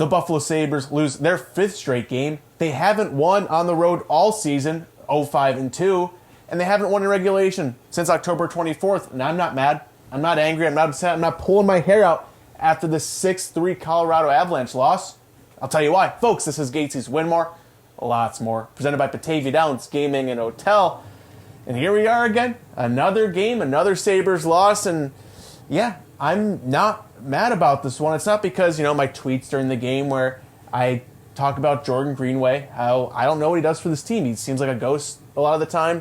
The Buffalo Sabres lose their 5th straight game. They haven't won on the road all season, 0-5-2, and they haven't won in regulation since October 24th. And I'm not mad. I'm not angry. I'm not upset. I'm not pulling my hair out after the 6-3 Colorado Avalanche loss. I'll tell you why. Folks, this is Gatesy's Win More, Lots More, presented by Batavia Downs Gaming and Hotel. And here we are again. Another game, another Sabres loss, and yeah, I'm not mad about this one. It's not because, my tweets during the game where I talk about Jordan Greenway, how I don't know what he does for this team. He seems like a ghost a lot of the time.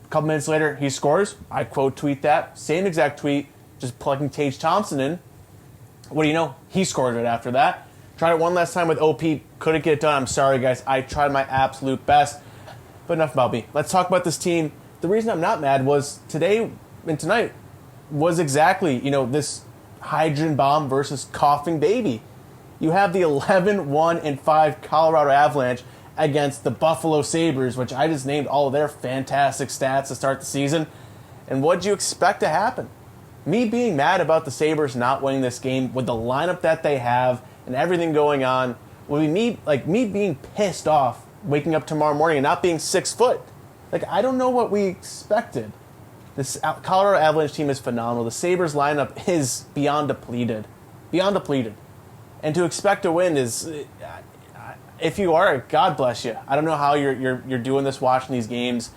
A couple minutes later, he scores. I quote tweet that. Same exact tweet, just plugging Tage Thompson in. What do you know? He scored it after that. Tried it one last time with OP. Couldn't get it done. I'm sorry, guys. I tried my absolute best. But enough about me. Let's talk about this team. The reason I'm not mad was today and tonight was exactly, this hydrogen bomb versus coughing baby. You have the 11-1-5 Colorado Avalanche against the Buffalo Sabres, which I just named all of their fantastic stats to start the season. And what'd you expect to happen? Me being mad about the Sabres not winning this game with the lineup that they have and everything going on would be me being pissed off waking up tomorrow morning and not being 6 foot. I don't know what we expected. This Colorado Avalanche team is phenomenal. The Sabres lineup is beyond depleted. Beyond depleted. And to expect a win is, if you are, God bless you. I don't know how you're doing this, watching these games.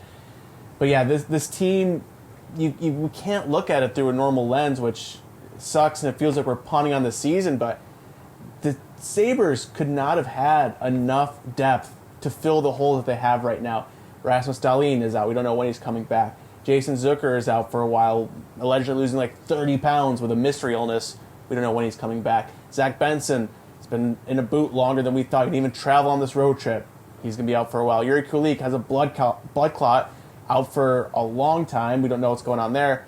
But yeah, this team, you can't look at it through a normal lens, which sucks and it feels like we're punting on the season, but the Sabres could not have had enough depth to fill the hole that they have right now. Rasmus Dahlin is out. We don't know when he's coming back. Jason Zucker is out for a while, allegedly losing 30 pounds with a mystery illness. We don't know when he's coming back. Zach Benson has been in a boot longer than we thought. He didn't even travel on this road trip. He's going to be out for a while. Yuri Kulik has a blood clot, out for a long time. We don't know what's going on there.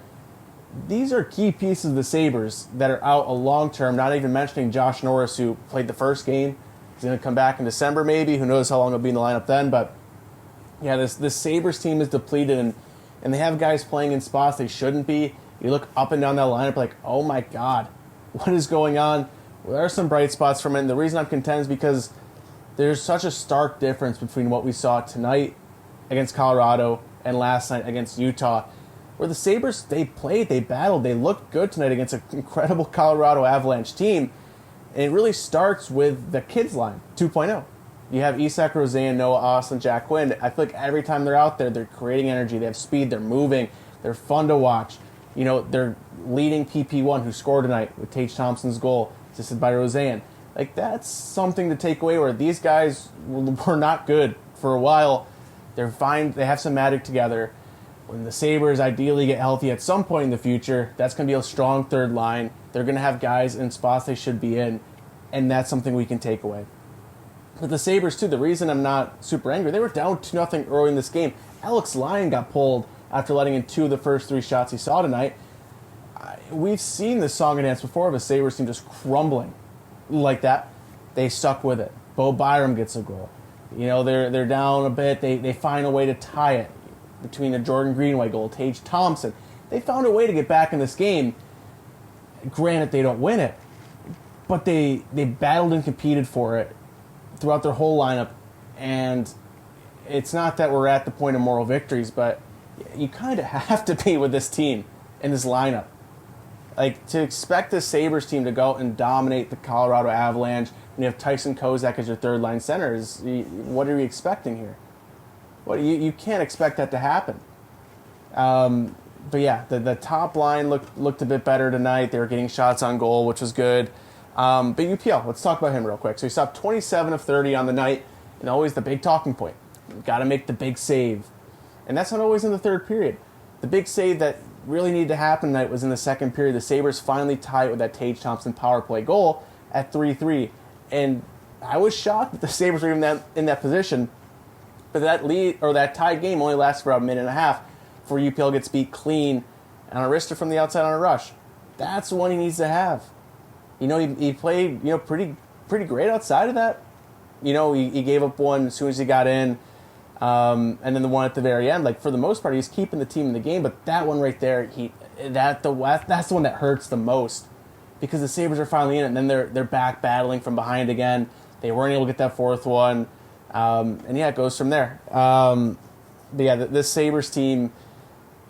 These are key pieces of the Sabres that are out a long term, not even mentioning Josh Norris, who played the first game. He's going to come back in December maybe. Who knows how long he'll be in the lineup then. But yeah, this Sabres team is depleted, and they have guys playing in spots they shouldn't be. You look up and down that lineup like, oh my God, what is going on? Well, there are some bright spots from it, and the reason I'm content is because there's such a stark difference between what we saw tonight against Colorado and last night against Utah, where the Sabres, they played, they battled, they looked good tonight against an incredible Colorado Avalanche team. And it really starts with the kids line, 2.0. You have Isak Rosén, Noah Austin, Jack Quinn. I feel like every time they're out there, they're creating energy, they have speed, they're moving, they're fun to watch. They're leading PP1 who scored tonight with Tage Thompson's goal, assisted by Rosén. That's something to take away where these guys were not good for a while. They're fine, they have some magic together. When the Sabres ideally get healthy at some point in the future, that's going to be a strong third line. They're going to have guys in spots they should be in, and that's something we can take away. But the Sabres, too, the reason I'm not super angry, they were down 2-0 early in this game. Alex Lyon got pulled after letting in 2 of the first 3 shots he saw tonight. We've seen this song and dance before of a Sabres team just crumbling like that. They stuck with it. Bo Byram gets a goal. They're down a bit. They find a way to tie it between a Jordan Greenway goal, Tage Thompson. They found a way to get back in this game. Granted, they don't win it, but they battled and competed for it throughout their whole lineup. And it's not that we're at the point of moral victories, but you kind of have to be with this team and this lineup. To expect the Sabres team to go out and dominate the Colorado Avalanche and you have Tyson Kozak as your third-line center, what are we expecting here? You can't expect that to happen. But yeah, the top line looked a bit better tonight. They were getting shots on goal, which was good. But UPL, let's talk about him real quick. So he stopped 27 of 30 on the night, and always the big talking point. Got to make the big save. And that's not always in the third period. The big save that really needed to happen tonight was in the second period. The Sabres finally tied with that Tage Thompson power play goal at 3-3. And I was shocked that the Sabres were even in that position. But that lead or that tied game only lasts for about a minute and a half before UPL gets beat clean on a wrister from the outside on a rush. That's the one he needs to have. He played pretty great outside of that. He gave up one as soon as he got in, and then the one at the very end. For the most part, he's keeping the team in the game. But that one right there, that's the one that hurts the most because the Sabres are finally in it, and then they're back battling from behind again. They weren't able to get that fourth one, and yeah, it goes from there. But yeah, this Sabres team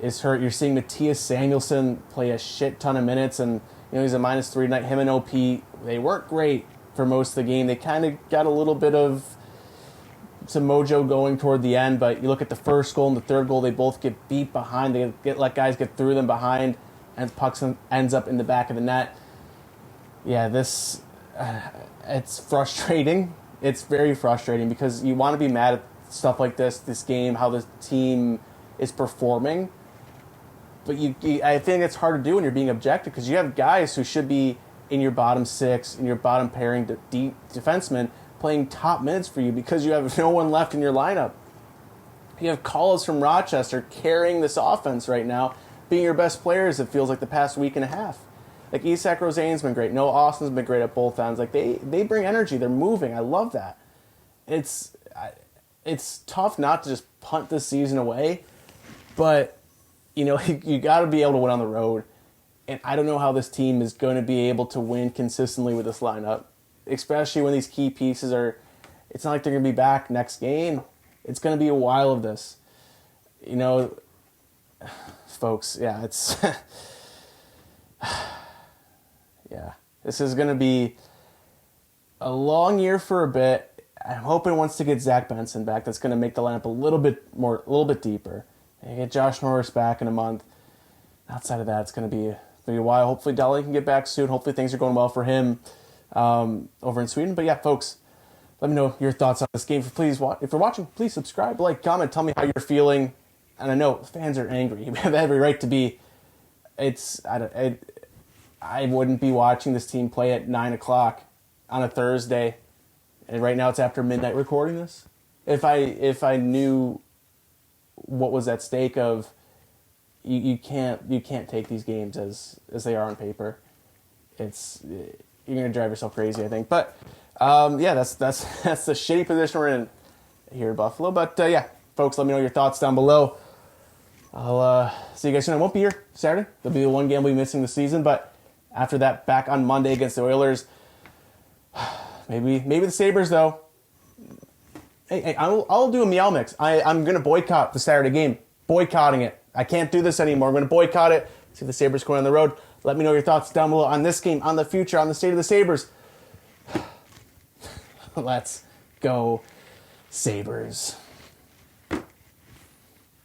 is hurt. You're seeing Matthias Samuelsson play a shit ton of minutes, and he's a -3 tonight. Him and OP, they weren't great for most of the game. They kind of got a little bit of some mojo going toward the end, but you look at the first goal and the third goal, they both get beat behind. They let guys get through them behind, and the puck ends up in the back of the net. Yeah, it's frustrating. It's very frustrating because you want to be mad at stuff like this game, how the team is performing. But I think it's hard to do when you're being objective because you have guys who should be in your bottom six, in your bottom pairing defensemen, playing top minutes for you because you have no one left in your lineup. You have calls from Rochester carrying this offense right now, being your best players, it feels like, the past week and a half. Like, Isak Roseanne's been great. Noah Austin's been great at both ends. Like, they bring energy. They're moving. I love that. It's tough not to just punt this season away, but, you got to be able to win on the road. And I don't know how this team is going to be able to win consistently with this lineup, especially when these key pieces it's not like they're going to be back next game. It's going to be a while of this. Folks, yeah, it's... yeah, this is going to be a long year for a bit. I'm hoping once to get Zach Benson back, that's going to make the lineup a little bit deeper. And get Josh Norris back in a month. Outside of that, it's going to be a while. Hopefully, Dolly can get back soon. Hopefully, things are going well for him over in Sweden. But yeah, folks, let me know your thoughts on this game. If you're watching, please subscribe, like, comment, tell me how you're feeling. And I know fans are angry. You have every right to be. I wouldn't be watching this team play at 9 o'clock on a Thursday, and right now it's after midnight recording this. If I knew what was at stake, of you can't take these games as they are on paper. You're gonna drive yourself crazy, I think. But yeah, that's the shitty position we're in here in Buffalo. But yeah, folks, let me know your thoughts down below. I'll see you guys soon. I won't be here Saturday. There'll be the one game we'll be missing this season, but after that, back on Monday against the Oilers. Maybe the Sabres, though. Hey, I'll do a meow mix. I'm going to boycott the Saturday game. Boycotting it. I can't do this anymore. I'm going to boycott it. See if the Sabres go on the road. Let me know your thoughts down below on this game, on the future, on the state of the Sabres. Let's go, Sabres.